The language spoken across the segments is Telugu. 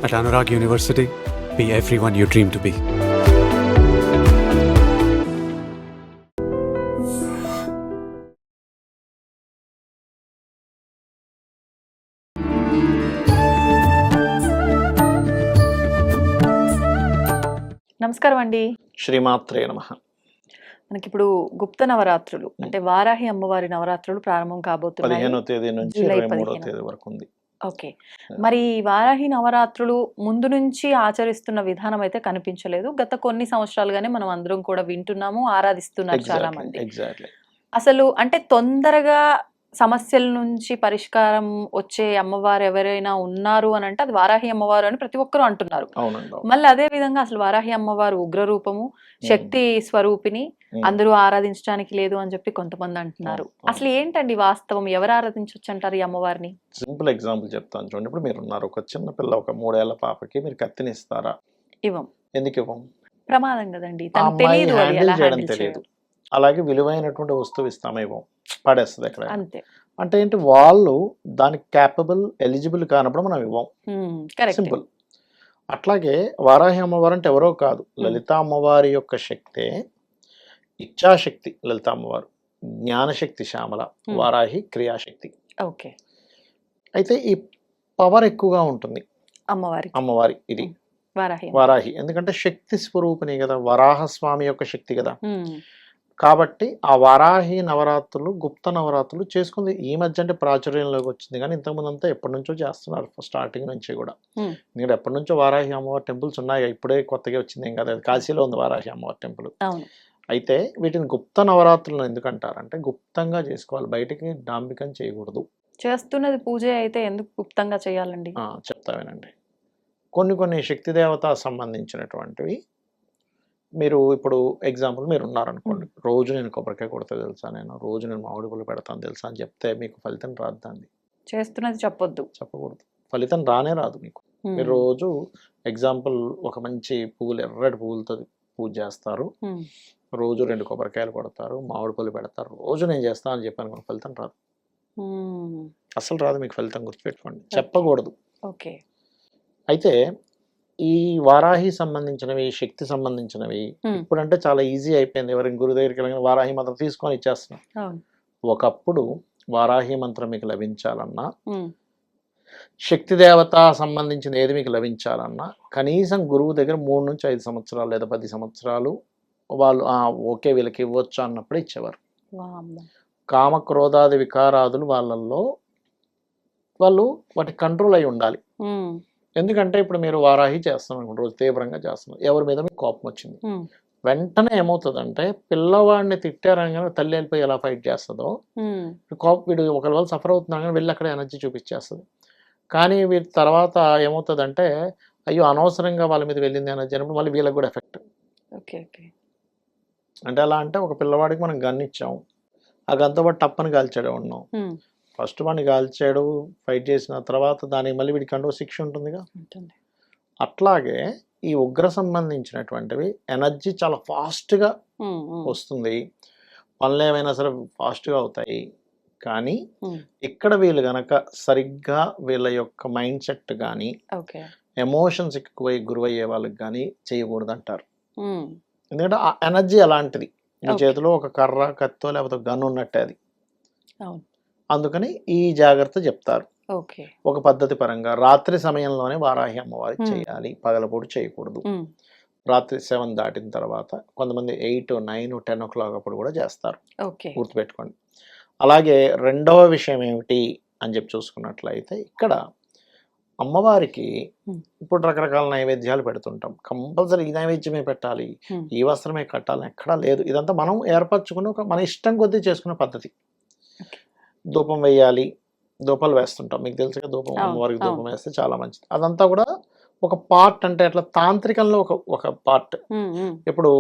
At Anurag University, be everyone you dream to be. నమస్కారం అండి. శ్రీమాత్రే నమః. మనకిప్పుడు గుప్త నవరాత్రులు అంటే వారాహి అమ్మవారి నవరాత్రులు ప్రారంభం కాబోతున్నాయి. 15వ తేదీ నుంచి జూలై 23వ 15. తేదీ వరకు ఉంది. ఓకే. మరి వారాహి నవరాత్రులు ముందు నుంచి ఆచరిస్తున్న విధానం అయితే కనిపించలేదు. గత కొన్ని సంవత్సరాలుగానే మనం అందరం కూడా వింటున్నాము, ఆరాధిస్తున్నారు చాలా మంది. ఎగ్జాక్ట్లీ. అసలు అంటే తొందరగా సమస్యల నుంచి పరిష్కారం వచ్చే అమ్మవారు ఎవరైనా ఉన్నారు అని అంటే అది వారాహి అమ్మవారు అని ప్రతి ఒక్కరూ అంటున్నారు. అవునండి. మళ్ళీ అదే విధంగా అసలు వారాహి అమ్మవారు ఉగ్ర రూపము, శక్తి స్వరూపిణి, అందరూ ఆరాధించడానికి లేదు అని చెప్పి కొంతమంది అంటున్నారు. అసలు ఏంటండి వాస్తవం? ఎవరు ఆరాధించవచ్చు అంటారు ఈ అమ్మవారిని? సింపుల్ ఎగ్జాంపుల్ చెప్తాను చూడండి. ఇప్పుడు మీరు ఉన్నారు, ఒక చిన్న పిల్ల, ఒక 3 ఏళ్ల పాపకి మీరు కత్తిని ఇస్తారా? ఇవ్వం. ఎందుకు ఇవ్వం? ప్రమాదం కదండి, ఆ తనకు అమ్మాయి తెలియదు, అది హ్యాండిల్ ఎలా చేయడం హ్యాండిల్ తెలియదు. చేయాలి. అలాగే విలువైనటువంటి వస్తువు ఇస్తామా? ఇవ్వం, పడేస్తుంది ఎక్కడ. అంతే. అంటే ఏంటి, వాళ్ళు దానికి క్యాపబుల్, ఎలిజిబుల్ కానప్పుడు మనం ఇవ్వం. కరెక్ట్. సింపుల్. అట్లాగే వారాహి అమ్మవారు అంటే ఎవరో కాదు, లలిత అమ్మవారి యొక్క శక్తే. ఇచ్ఛాశక్తి లలిత అమ్మవారు, జ్ఞానశక్తి శ్యామల, వారాహి క్రియాశక్తి. ఓకే. అయితే ఈ పవర్ ఎక్కువగా ఉంటుంది అమ్మవారి ఇది వారాహి. వారాహి ఎందుకంటే శక్తి స్వరూపిణి కదా, వరాహస్వామి యొక్క శక్తి కదా. కాబట్టి ఆ వారాహి నవరాత్రులు, గుప్త నవరాత్రులు చేసుకుంది ఈ మధ్య అంటే ప్రాచుర్యంలోకి వచ్చింది, కానీ ఇంతకుముందు అంతా ఎప్పటి నుంచో చేస్తున్నారు, స్టార్టింగ్ నుంచి కూడా. ఎందుకంటే ఎప్పటి నుంచో వారాహి అమ్మవారి టెంపుల్స్ ఉన్నాయి, ఇప్పుడే కొత్తగా వచ్చింది ఏం కదా. కాశీలో ఉంది వారాహి అమ్మవారి టెంపుల్. అయితే వీటిని గుప్త నవరాత్రులను ఎందుకంటారంటే గుప్తంగా చేసుకోవాలి, బయటికి డాంబికం చేయకూడదు. చేస్తున్నది పూజ అయితే ఎందుకు గుప్తంగా చేయాలండి? చెప్తా వినండి. కొన్ని శక్తి దేవత సంబంధించినటువంటివి, మీరు ఇప్పుడు ఎగ్జాంపుల్ మీరు ఉన్నారనుకోండి, రోజు నేను కొబ్బరికాయ కొడతా తెలుసా, నేను రోజు నేను మామిడి పూలు పెడతాను తెలుసా అని చెప్తే మీకు ఫలితం రాదండి. చేస్తున్నది చెప్పకూడదు, ఫలితం రానే రాదు మీకు. మీరు రోజు ఎగ్జాంపుల్ ఒక మంచి పువ్వులు, ఎర్రటి పువ్వులతో పూజ చేస్తారు, రోజు 2 కొబ్బరికాయలు కొడతారు, మామిడి పూలు పెడతారు, రోజు నేను చేస్తాను అని చెప్పాను, ఫలితం రాదు. అసలు రాదు మీకు ఫలితం, గుర్తుపెట్టుకోండి. చెప్పకూడదు. ఓకే. అయితే ఈ వారాహి సంబంధించినవి, శక్తి సంబంధించినవి ఇప్పుడంటే చాలా ఈజీ అయిపోయింది. ఎవరి గురు దగ్గరికి వెళ్ళిన వారాహి మంత్రం తీసుకొని ఇచ్చేస్తున్నాం. ఒకప్పుడు వారాహి మంత్రం మీకు లభించాలన్నా, శక్తి దేవత సంబంధించిన ఏది మీకు లభించాలన్నా కనీసం గురువు దగ్గర 3 నుంచి 5 సంవత్సరాలు లేదా 10 సంవత్సరాలు వాళ్ళు ఓకే వీళ్ళకి ఇవ్వచ్చు అన్నప్పుడు ఇచ్చేవారు. కామ క్రోధాది వికారాదులు వాళ్ళల్లో వాళ్ళు వాటి కంట్రోల్ అయి ఉండాలి. ఎందుకంటే ఇప్పుడు మీరు వారాహి చేస్తున్నారు, రోజు తీవ్రంగా చేస్తున్నారు, ఎవరి మీద మీకు కోపం వచ్చింది, వెంటనే ఏమవుతుందంటే పిల్లవాడిని తిట్టారని తల్లి వెళ్ళిపోయి ఎలా ఫైట్ చేస్తుందో, కోపం వీడు ఒకరి వల్ల సఫర్ అవుతున్నాను కానీ వెళ్ళి అక్కడ ఎనర్జీ చూపించేస్తుంది. కానీ వీరి తర్వాత ఏమవుతుందంటే అయ్యో అనవసరంగా వాళ్ళ మీద వెళ్ళింది ఎనర్జీ అన్నప్పుడు మళ్ళీ వీళ్ళకి కూడా ఎఫెక్ట్. అంటే ఎలా అంటే ఒక పిల్లవాడికి మనం గన్ ఇచ్చాం, ఆ గన్తో పాటు టప్పని కాల్చాడే ఉన్నాం. ఫస్ట్ వాడిని కాల్చాడు, ఫైట్ చేసిన తర్వాత దానికి మళ్ళీ వీడికి అంటూ శిక్ష ఉంటుందిగా. అట్లాగే ఈ ఉగ్ర సంబంధించినటువంటివి ఎనర్జీ చాలా ఫాస్ట్గా వస్తుంది, పనులు ఏమైనా సరే ఫాస్ట్గా అవుతాయి. కానీ ఇక్కడ వీళ్ళు గనక సరిగ్గా వీళ్ళ యొక్క మైండ్ సెట్ కానీ ఎమోషన్స్ ఎక్కువ గురయ్యే వాళ్ళకి కానీ చేయకూడదు అంటారు. ఎందుకంటే ఆ ఎనర్జీ అలాంటిది, మీ చేతిలో ఒక కర్ర, కత్తో లేకపోతే గన్ ఉన్నట్టే అది. అందుకని ఈ జాగ్రత్త చెప్తారు. ఒక పద్ధతి పరంగా రాత్రి సమయంలోనే వారాహి అమ్మవారి చేయాలి, పగలపూట చేయకూడదు. రాత్రి 7 దాటిన తర్వాత, కొంతమంది 8, 9, 10 o'clock అప్పుడు కూడా చేస్తారు, గుర్తుపెట్టుకోండి. అలాగే రెండవ విషయం ఏమిటి అని చెప్పి చూసుకున్నట్లయితే, ఇక్కడ అమ్మవారికి ఇప్పుడు రకరకాల నైవేద్యాలు పెడుతుంటాం, కంపల్సరీ ఈ నైవేద్యమే పెట్టాలి, ఈ వస్త్రమే కట్టాలని ఎక్కడా లేదు. ఇదంతా మనం ఏర్పరచుకుని ఒక మన ఇష్టం కొద్దీ చేసుకునే పద్ధతి. ధూపం వేయాలి, ధూపాలు వేస్తుంటాం, మీకు తెలుసు కదా, ధూపం అమ్మవారికి ధూపం వేస్తే చాలా మంచిది. అదంతా కూడా ఒక పార్ట్, అంటే అట్లా తాంత్రికంలో ఒక పార్ట్. ఇప్పుడు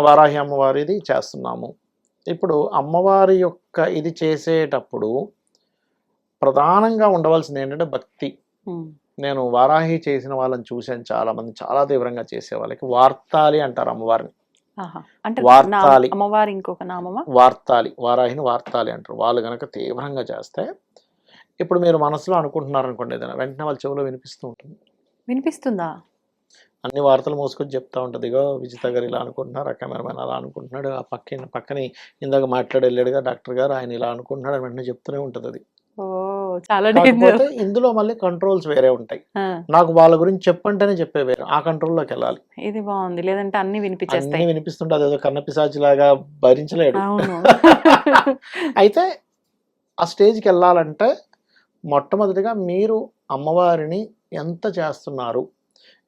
వారాహి అమ్మవారిది చేస్తున్నాము, ఇప్పుడు అమ్మవారి యొక్క ఇది చేసేటప్పుడు ప్రధానంగా ఉండవలసింది ఏంటంటే భక్తి. నేను వారాహి చేసిన వాళ్ళని చూశాను, చాలా మంది చాలా తీవ్రంగా చేసే వాళ్ళకి వార్తాలి అంటారు అమ్మవారిని. వార్తాలి అమ్మవారి ఇంకొక నామమా? వార్తాలి, వారాహిని వార్తాలి అంటారు. వాళ్ళు గనక తీవ్రంగా చేస్తే, ఇప్పుడు మీరు మనసులో అనుకుంటున్నారు అనుకోండి ఏదైనా, వెంటనే వాళ్ళ చెవిలో వినిపిస్తూ ఉంటుంది. వినిపిస్తుందా? అన్ని వార్తలు మోసుకొని చెప్తా ఉంటుంది, ఇగో విజిత గారు ఇలా అనుకుంటున్నారు, ఆ కెమెరామెన్ అలా అనుకుంటున్నాడు, ఆ పక్కని ఇందాక మాట్లాడి వెళ్ళాడుగా డాక్టర్ గారు, ఆయన ఇలా అనుకుంటున్నాడు అని వెంటనే చెప్తూనే ఉంటుంది అది. ఓ చాలా డేంజర్. కాకపోతే ఇందులో మళ్ళీ కంట్రోల్స్ వేరే ఉంటాయి. నాకు వాళ్ళ గురించి చెప్పంటేనే చెప్పే వేరే, ఆ కంట్రోల్లోకి వెళ్ళాలి. ఇది బాగుంది, లేదంటే అన్ని అన్ని వినిపించేస్తాయి. వినిపిస్తుంటే అదేదో కన్నపిశాచిలాగా భరించలేడు. అవును. అయితే ఆ స్టేజ్కి వెళ్ళాలంటే మొట్టమొదటిగా మీరు అమ్మవారిని ఎంత చేస్తున్నారు.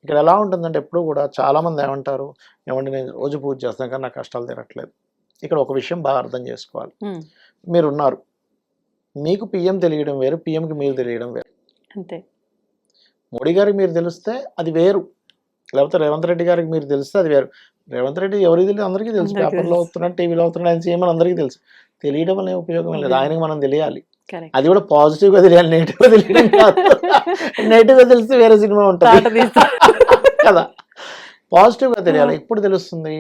ఇక్కడ ఎలా ఉంటుందంటే ఎప్పుడు కూడా చాలామంది ఏమంటారు, ఏమంటే నేను రోజు పూజ చేస్తాను కానీ నాకు కష్టాలు తీరట్లేదు. ఇక్కడ ఒక విషయం బాగా అర్థం చేసుకోవాలి. మీరున్నారు, మీకు పిఎం తెలియడం వేరు, పిఎంకి మీరు తెలియడం వేరు. అంతే. మోడీ గారికి మీరు తెలిస్తే అది వేరు, లేకపోతే రేవంత్ రెడ్డి గారికి మీరు తెలిస్తే అది వేరు. రేవంత్ రెడ్డి ఎవరికి తెలియదు, అందరికీ తెలుసు. అందరికీ పేపర్లో తెలుసు. అవుతున్నాడు, టీవీలో అవుతున్నాడు, ఆయన సీఎం అని అందరికీ తెలుసు. తెలియడం వల్ల ఉపయోగం లేదు, ఆయనకి మనం తెలియాలి. Correct. అది కూడా పాజిటివ్గా తెలియాలి, నెగిటివ్గా తెలియడం కాదు. నెగిటివ్గా తెలిస్తే వేరే సినిమా ఉంటుంది కదా, పాజిటివ్గా తెలియాలి. ఇప్పుడు తెలుస్తుంది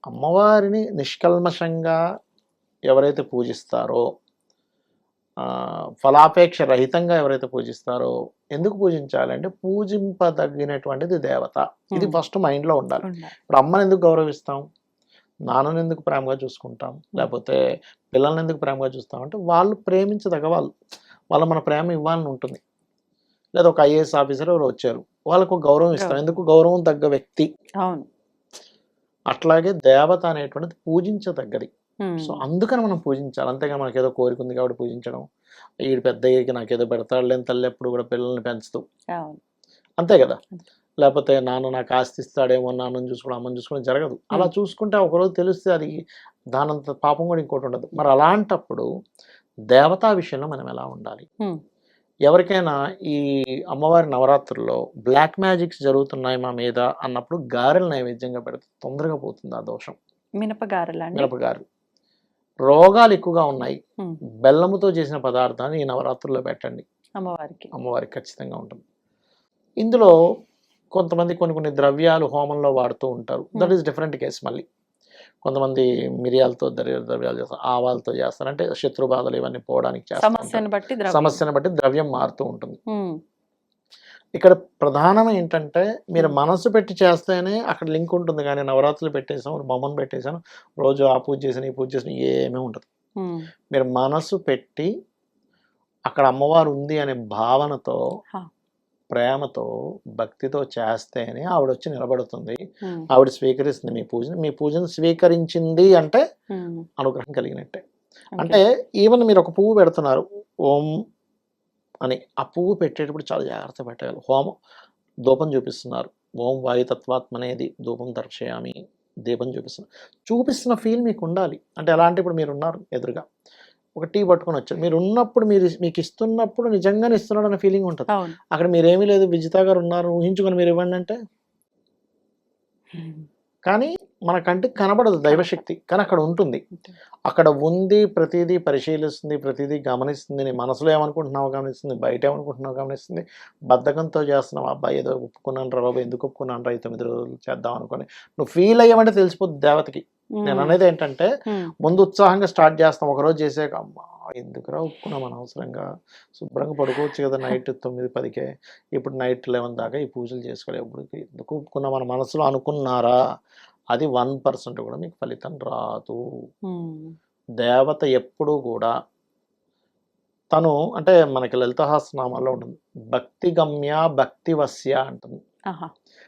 అమ్మవారిని నిష్కల్మషంగా ఎవరైతే పూజిస్తారో, ఫలాపేక్ష రహితంగా ఎవరైతే పూజిస్తారో, ఎందుకు పూజించాలంటే పూజింపదగినటువంటిది దేవత. ఇది ఫస్ట్ మైండ్లో ఉండాలి. ఇప్పుడు అమ్మని ఎందుకు గౌరవిస్తాం, నాన్నని ఎందుకు ప్రేమగా చూసుకుంటాం, లేకపోతే పిల్లల్ని ఎందుకు ప్రేమగా చూస్తాం అంటే వాళ్ళు ప్రేమించదగ వాళ్ళు మన ప్రేమ ఇవ్వాలని ఉంటుంది. లేదా ఒక ఐఏఎస్ ఆఫీసర్ ఎవరు వచ్చారు, వాళ్ళకు గౌరవం ఇస్తాం, ఎందుకు గౌరవం తగ్గ వ్యక్తి. అవును. అట్లాగే దేవత అనేటువంటిది పూజించదగ్గది. సో అందుకని మనం పూజించాలి, అంతేగా మనకేదో కోరిక ఉంది కాబట్టి పూజించడం, ఈడు పెద్ద అయ్యేకి నాకేదో పెడతాడు లేని తల్లి ఎప్పుడు కూడా పిల్లల్ని పెంచుతూ, అంతే కదా. లేకపోతే నాన్న నాకు ఆస్తి ఇస్తాడేమో, నాన్నని చూసుకోవడం అమ్మని చూసుకోవడం జరగదు. అలా చూసుకుంటే ఒకరోజు తెలిస్తే అది దానంత పాపం కూడా ఇంకోటి ఉండదు. మరి అలాంటప్పుడు దేవతా విషయంలో మనం ఎలా ఉండాలి. ఎవరికైనా ఈ అమ్మవారి నవరాత్రుల్లో బ్లాక్ మ్యాజిక్స్ జరుగుతున్నాయి మా మీద అన్నప్పుడు గారెలు నైవేద్యంగా పెడితే తొందరగా పోతుంది ఆ దోషం. మినపగారెలు. రోగాలు ఎక్కువగా ఉన్నాయి, బెల్లముతో చేసిన పదార్థాన్ని ఈ నవరాత్రుల్లో పెట్టండి, అమ్మవారికి ఖచ్చితంగా ఉంటుంది. ఇందులో కొంతమంది కొన్ని ద్రవ్యాలు హోమంలో వాడుతూ ఉంటారు, దట్ ఈస్ డిఫరెంట్ కేసు. మళ్ళీ కొంతమంది మిరియాలతో ద్రవ్యాలు చేస్తారు, ఆవాలతో చేస్తారు, అంటే శత్రు బాధలు ఇవన్నీ పోవడానికి చేస్తారు. సమస్యను బట్టి ద్రవ్యం మారుతూ ఉంటుంది. ఇక్కడ ప్రధానం ఏంటంటే మీరు మనసు పెట్టి చేస్తేనే అక్కడ లింక్ ఉంటుంది, కానీ నవరాత్రులు పెట్టేసాం, బొమ్మను పెట్టేసాను, రోజు ఆ పూజ చేసిన ఈ పూజ చేసిన ఏమీ ఉండదు. మీరు మనసు పెట్టి అక్కడ అమ్మవారు ఉంది అనే భావనతో, ప్రేమతో, భక్తితో చేస్తేనే ఆవిడ వచ్చి నిలబడుతుంది, ఆవిడ స్వీకరిస్తుంది మీ పూజను స్వీకరించింది అంటే అనుగ్రహం కలిగినట్టే. అంటే ఈవెన్ మీరు ఒక పువ్వు పెడుతున్నారు ఓం అని, ఆ పువ్వు పెట్టేటప్పుడు చాలా జాగ్రత్త పెట్టాలి. హోమం ధూపం చూపిస్తున్నారు, ఓం వాయుతత్వాత్మనేది ధూపం దర్శయామి, దీపం చూపిస్తున్న ఫీల్ మీకు ఉండాలి. అంటే ఎలా అంటే ఇప్పుడు మీరు ఉన్నారు ఎదురుగా, ఒక టీ పట్టుకొని వచ్చారు, మీరు ఉన్నప్పుడు మీకు ఇస్తున్నప్పుడు నిజంగానే ఇస్తున్నాడు అనే ఫీలింగ్ ఉంటుంది. అక్కడ మీరేమీ లేదు, విజిత గారు ఉన్నారు ఊహించుకొని మీరు ఇవ్వండి అంటే, కానీ మన కంటికి కనబడదు దైవశక్తి, కానీ అక్కడ ఉంటుంది. అక్కడ ఉంది, ప్రతిదీ పరిశీలిస్తుంది, ప్రతిదీ గమనిస్తుంది. నీ మనసులో ఏమనుకుంటున్నావు గమనిస్తుంది, బయట ఏమనుకుంటున్నావు గమనిస్తుంది. బద్ధకంతో చేస్తున్నావు, అబ్బాయి ఏదో ఒప్పుకున్నాను రా బాబు, ఎందుకు ఒప్పుకున్నాను రా 9 రోజులు చేద్దాం అనుకుని నువ్వు ఫీల్ అయ్యామంటే తెలిసిపోద్ది దేవతకి. నేను అనేది ఏంటంటే ముందు ఉత్సాహంగా స్టార్ట్ చేస్తాం, ఒకరోజు చేసాక అమ్మా ఎందుకురా ఒప్పుకున్నాం అనవసరంగా, శుభ్రంగా పడుకోవచ్చు కదా నైట్ 9-10కే, ఇప్పుడు నైట్ 11 దాకా ఈ పూజలు చేసుకోవాలి, ఎప్పుడు ఎందుకు ఒప్పుకున్నాం మన మనసులో అనుకున్నారా, అది 1% కూడా మీకు ఫలితం రాదు. దేవత ఎప్పుడూ కూడా తను, అంటే మనకి లలితహాసనామాల్లో ఉంటుంది, భక్తి గమ్య భక్తి వస్య అంటుంది.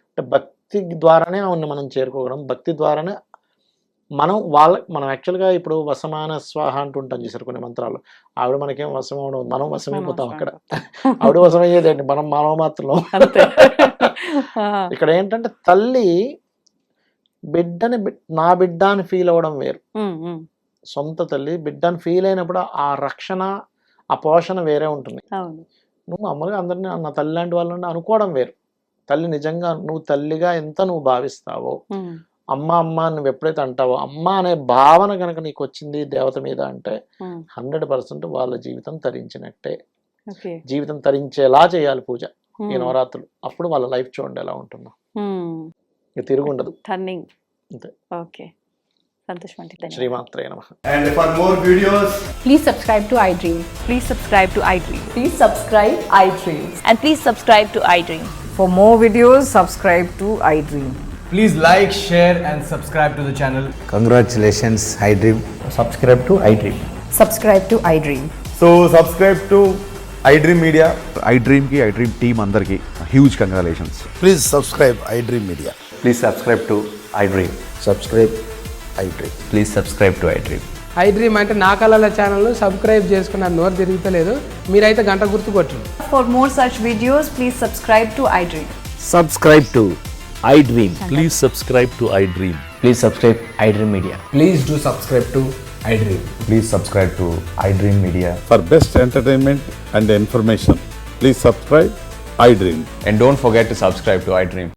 అంటే భక్తి ద్వారానే మనం చేరుకోగలం, భక్తి ద్వారానే మనం యాక్చువల్గా ఇప్పుడు వసమాన స్వాహ అంటుంటాం చూసారు కొన్ని మంత్రాలు, ఆవిడ మనకేం వశం అవడం, మనం వశమైపోతాం అక్కడ. ఆవిడ వశమయ్యేదేంటి, మనం మానవ మాత్రం. ఇక్కడ ఏంటంటే తల్లి నా బిడ్డ అని ఫీల్ అవ్వడం వేరు, సొంత తల్లి బిడ్డని ఫీల్ అయినప్పుడు ఆ రక్షణ, ఆ పోషణ వేరే ఉంటుంది. నువ్వు మామూలుగా అందరినీ నా తల్లి లాంటి వాళ్ళని అనుకోవడం వేరు. తల్లి నిజంగా నువ్వు తల్లిగా ఎంత నువ్వు భావిస్తావో, అమ్మ అమ్మ నువ్వు ఎప్పుడైతే అంటావో, అమ్మ అనే భావన కనుక నీకు వచ్చింది దేవత మీద అంటే 100% వాళ్ళ జీవితం తరించినట్టే. జీవితం తరించేలా చేయాలి పూజ ఈ నవరాత్రులు, అప్పుడు వాళ్ళ లైఫ్ చూడండి ఎలా ఉంటుందో, తిరుగుండదు. శ్రీమాత్రే నమః. And for more videos, please subscribe to iDream. Please subscribe to iDream. Please subscribe iDream. And please subscribe to iDream. For more videos, subscribe to iDream. Please like, share, and subscribe to the channel. Congratulations, iDream. Subscribe to iDream. Subscribe to iDream. So subscribe to iDream Media. iDream ki iDream team అందరికి huge congratulations. Please subscribe iDream Media. Please subscribe to iDream. Subscribe iDream. Please subscribe to iDream. iDream అంటే నా కళల ఛానల్ సబ్స్క్రైబ్ చేసుకున్న నోరు తిరుగుతలేదు, మీరైతే గంట గుర్తు కొట్టండి. For more such videos, please subscribe to iDream. Subscribe to iDream. Please subscribe to iDream. Please subscribe iDream Media. Please do subscribe to iDream. Please subscribe to iDream Media. For best entertainment and information, please subscribe iDream. And don't forget to subscribe to iDream.